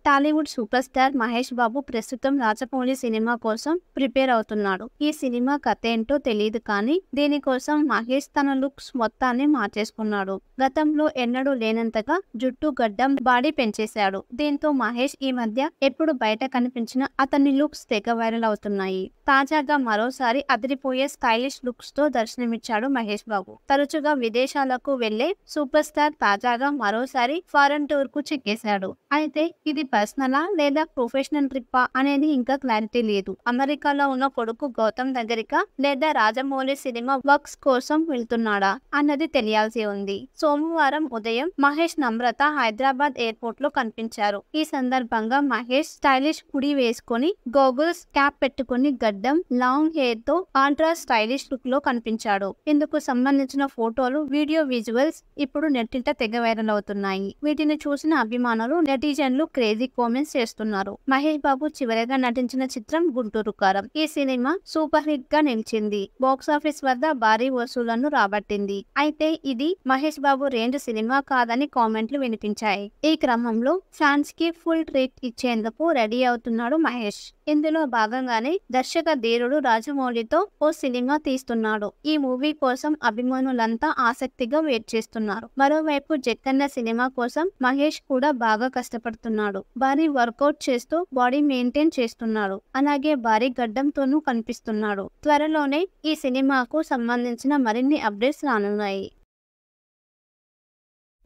Tollywood super star Mahesh Babu ప్రస్తుతం Rajamouli cinema కోసం prepare అవుతున్నాడు. ఈ సినిమా కథ ఏంటో తెలియదు కానీ దీనికోసం మహేష్ తన లుక్స్ మొత్తాన్ని మార్చేసుకున్నాడు. గతంలో ఎన్నడూ లేనంతగా జుట్టు గడ్డం బాడీ పెంచేశాడు. దీంతో మహేష్ ఈ మధ్య ఎప్పుడు బయట కనిపించినా అతని లుక్స్ తెగ వైరల్ అవుతున్నాయి. తాజాగా మరోసారి అదిరిపోయే స్టైలిష్ లుక్స్ తో దర్శనమిచ్చాడు మహేష్ బాబు. తరచుగా విదేశాలకు వెళ్లే సూపర్ స్టార్ తాజాగా మరోసారి ఫారెన్ టూర్ కు చెక్కేశాడు. అయితే ఇది పర్సనలా లేదా ప్రొఫెషనల్ ట్రిప్పా అనేది ఇంకా క్లారిటీ లేదు. అమెరికాలో ఉన్న కొడుకు గౌతమ్ దగ్గరికా లేదా రాజమౌళి సినిమా వర్క్స్ కోసం వెళ్తున్నాడా అన్నది తెలియాల్సి ఉంది. సోమవారం ఉదయం మహేష్ నమ్రత హైదరాబాద్ ఎయిర్పోర్ట్ లో కనిపించారు. ఈ సందర్భంగా మహేష్ స్టైలిష్ హుడీ వేసుకొని గోగుల్స్ క్యాప్ పెట్టుకుని గడ్డం లాంగ్ హెయిర్ తో ఆల్ట్రా స్టైలిష్ లుక్ లో కనిపించాడు. ఇందుకు సంబంధించిన ఫోటోలు వీడియో విజువల్స్ ఇప్పుడు నెట్టింట తెగ వైరల్ అవుతున్నాయి. వీటిని చూసిన అభిమానులు నెటిజన్లు క్రేజీ కామెంట్స్ చేస్తున్నారు. మహేష్ బాబు చివరిగా నటించిన చిత్రం గుంటూరు కారం. ఈ సినిమా సూపర్ హిట్ గా నిలిచింది. బాక్సాఫీస్ వద్ద భారీ వసూళ్లను రాబట్టింది. అయితే ఇది మహేష్ బాబు రేంజ్ సినిమా కాదని కామెంట్లు వినిపించాయి. ఈ క్రమంలో ఫ్యాన్స్ కి ఫుల్ ట్రీట్ ఇచ్చేందుకు రెడీ అవుతున్నాడు మహేష్. ఇందులో భాగంగానే దర్శక ధీరుడు రాజమౌళితో ఓ సినిమా తీస్తున్నాడు. ఈ మూవీ కోసం అభిమానులంతా ఆసక్తిగా వెయిట్ చేస్తున్నారు. మరోవైపు జక్కన్న సినిమా కోసం మహేష్ కూడా బాగా కష్టపడుతున్నాడు. భారీ వర్కౌట్ చేస్తూ బాడీ మెయింటైన్ చేస్తున్నాడు. అలాగే భారీ గడ్డంతోనూ కనిపిస్తున్నాడు. త్వరలోనే ఈ సినిమాకు సంబంధించిన మరిన్ని అప్డేట్స్ రానున్నాయి.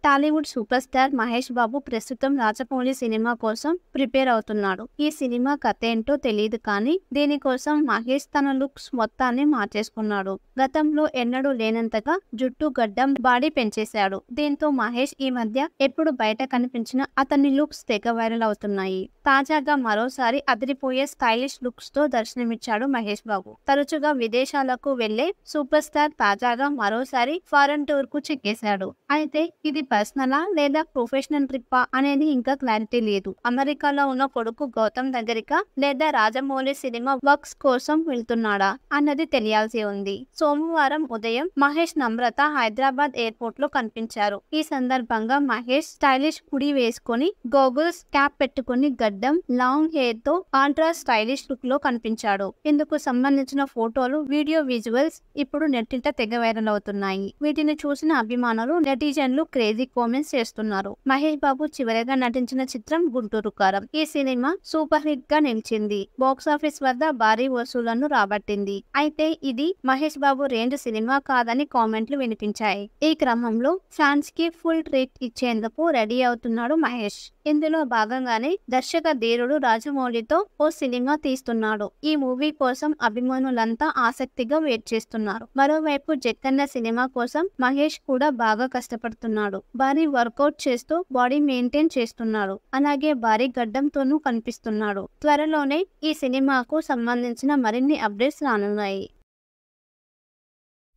టాలీవుడ్ సూపర్ స్టార్ మహేష్ బాబు ప్రస్తుతం రాజమౌళి సినిమా కోసం ప్రిపేర్ అవుతున్నాడు. ఈ సినిమా కథ ఏంటో తెలియదు కానీ దీనికోసం మహేష్ తన లుక్స్ మొత్తాన్ని మార్చేసుకున్నాడు. గతంలో ఎన్నడూ లేనంతగా జుట్టు గడ్డం బాడీ పెంచేశాడు. దీంతో మహేష్ ఈ మధ్య ఎప్పుడు బయట కనిపించినా అతని లుక్స్ తెగ వైరల్ అవుతున్నాయి. తాజాగా మరోసారి అదిరిపోయే స్టైలిష్ లుక్స్ తో దర్శనమిచ్చాడు మహేష్ బాబు. తరచుగా విదేశాలకు వెళ్లే సూపర్ స్టార్ తాజాగా మరోసారి ఫారెన్ టూర్ కు చెక్కేశాడు. అయితే ఇది పర్సనలా లేదా ప్రొఫెషనల్ ట్రిప్పా అనేది ఇంకా క్లారిటీ లేదు. అమెరికాలో ఉన్న కొడుకు గౌతమ్ దగ్గరికా లేదా రాజమౌళి సినిమా వర్క్స్ కోసం వెళ్తున్నాడా అన్నది తెలియాల్సి ఉంది. సోమవారం ఉదయం మహేష్ నమ్రత హైదరాబాద్ ఎయిర్పోర్ట్ లో కనిపించారు. ఈ సందర్భంగా మహేష్ స్టైలిష్ హుడీ వేసుకొని గోగుల్స్ క్యాప్ పెట్టుకుని గడ్డం లాంగ్ హెయిర్ తో ఆల్ట్రా స్టైలిష్ లుక్ లో కనిపించాడు. ఇందుకు సంబంధించిన ఫోటోలు వీడియో విజువల్స్ ఇప్పుడు నెట్టింట తెగ వైరల్ అవుతున్నాయి. వీటిని చూసిన అభిమానులు నెటిజన్లు క్రేజీ కామెంట్స్ చేస్తున్నారు. మహేష్ బాబు చివరిగా నటించిన చిత్రం గుంటూరు కారం. ఈ సినిమా సూపర్ హిట్ గా నిలిచింది. బాక్సాఫీస్ వద్ద భారీ వసూళ్లను రాబట్టింది. అయితే ఇది మహేష్ బాబు రేంజ్ సినిమా కాదని కామెంట్లు వినిపించాయి. ఈ క్రమంలో ఫ్యాన్స్ కి ఫుల్ ట్రీట్ ఇచ్చేందుకు రెడీ అవుతున్నాడు మహేష్. ఇందులో భాగంగానే దర్శక ధీరుడు రాజమౌళితో ఓ సినిమా తీస్తున్నాడు. ఈ మూవీ కోసం అభిమానులంతా ఆసక్తిగా వెయిట్ చేస్తున్నారు. మరోవైపు జక్కన్న సినిమా కోసం మహేష్ కూడా బాగా కష్టపడుతున్నాడు. భారీ వర్కౌట్ చేస్తూ బాడీ మెయింటైన్ చేస్తున్నాడు. అలాగే భారీ గడ్డంతోనూ కనిపిస్తున్నాడు. త్వరలోనే ఈ సినిమాకు సంబంధించిన మరిన్ని అప్డేట్స్ రానున్నాయి.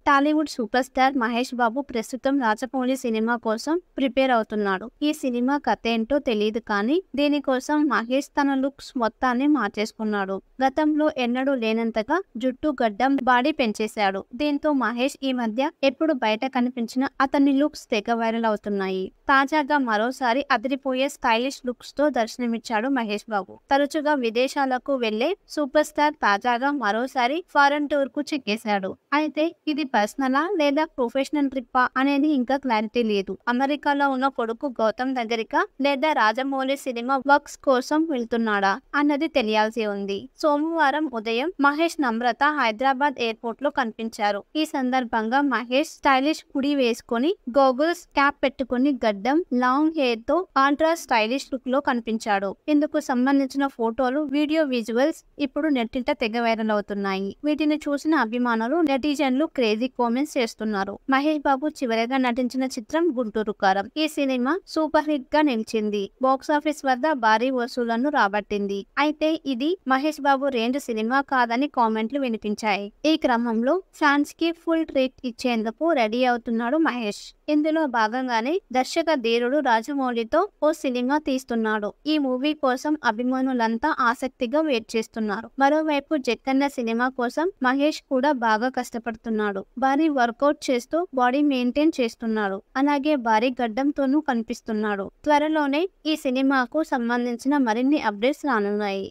టాలీవుడ్ సూపర్ స్టార్ మహేష్ బాబు ప్రస్తుతం రాజమౌళి సినిమా కోసం ప్రిపేర్ అవుతున్నాడు. ఈ సినిమా కథ ఏంటో తెలియదు కానీ దీనికోసం మహేష్ తన లుక్స్ మొత్తాన్ని మార్చేసుకున్నాడు. గతంలో ఎన్నడూ లేనంతగా జుట్టు గడ్డం బాడీ పెంచేశాడు. దీంతో మహేష్ ఈ మధ్య ఎప్పుడు బయట కనిపించినా అతని లుక్స్ తెగ వైరల్ అవుతున్నాయి. తాజాగా మరోసారి అదిరిపోయే స్టైలిష్ లుక్స్ తో దర్శనమిచ్చాడు మహేష్ బాబు. తరచుగా విదేశాలకు వెళ్లే సూపర్ స్టార్ తాజాగా మరోసారి ఫారెన్ టూర్ కు చెక్కేశాడు. అయితే ఇది పర్సనలా లేదా ప్రొఫెషనల్ ట్రిప్పా అనేది ఇంకా క్లారిటీ లేదు. అమెరికాలో ఉన్న కొడుకు గౌతమ్ దగ్గరికా లేదా రాజమౌళి సినిమా వర్క్స్ కోసం వెళ్తున్నాడా అన్నది తెలియాల్సి ఉంది. సోమవారం ఉదయం మహేష్ నమ్రత హైదరాబాద్ ఎయిర్పోర్ట్ లో కనిపించారు. ఈ సందర్భంగా మహేష్ స్టైలిష్ హుడీ వేసుకొని గోగుల్స్ క్యాప్ పెట్టుకుని గడ్డం లాంగ్ హెయిర్ తో ఆల్ట్రా స్టైలిష్ లుక్ లో కనిపించాడు. ఇందుకు సంబంధించిన ఫోటోలు వీడియో విజువల్స్ ఇప్పుడు నెట్టింట తెగ వైరల్ అవుతున్నాయి. వీటిని చూసిన అభిమానులు నెటిజన్లు క్రేజీ కామెంట్స్ చేస్తున్నారు. మహేష్ బాబు చివరిగా నటించిన చిత్రం గుంటూరు కారం. ఈ సినిమా సూపర్ హిట్ గా నిలిచింది. బాక్సాఫీస్ వద్ద భారీ వసూళ్లను రాబట్టింది. అయితే ఇది మహేష్ బాబు రేంజ్ సినిమా కాదని కామెంట్లు వినిపించాయి. ఈ క్రమంలో ఫ్యాన్స్ కి ఫుల్ ట్రీట్ ఇచ్చేందుకు రెడీ అవుతున్నాడు మహేష్. ఇందులో భాగంగానే దర్శక ధీరుడు రాజమౌళితో ఓ సినిమా తీస్తున్నాడు. ఈ మూవీ కోసం అభిమానులంతా ఆసక్తిగా వెయిట్ చేస్తున్నారు. మరోవైపు జక్కన్న సినిమా కోసం మహేష్ కూడా బాగా కష్టపడుతున్నాడు. భారీ వర్కౌట్ చేస్తూ బాడీ మెయింటైన్ చేస్తున్నాడు. అలాగే భారీ గడ్డంతోనూ కనిపిస్తున్నాడు. త్వరలోనే ఈ సినిమాకు సంబంధించిన మరిన్ని అప్డేట్స్ రానున్నాయి.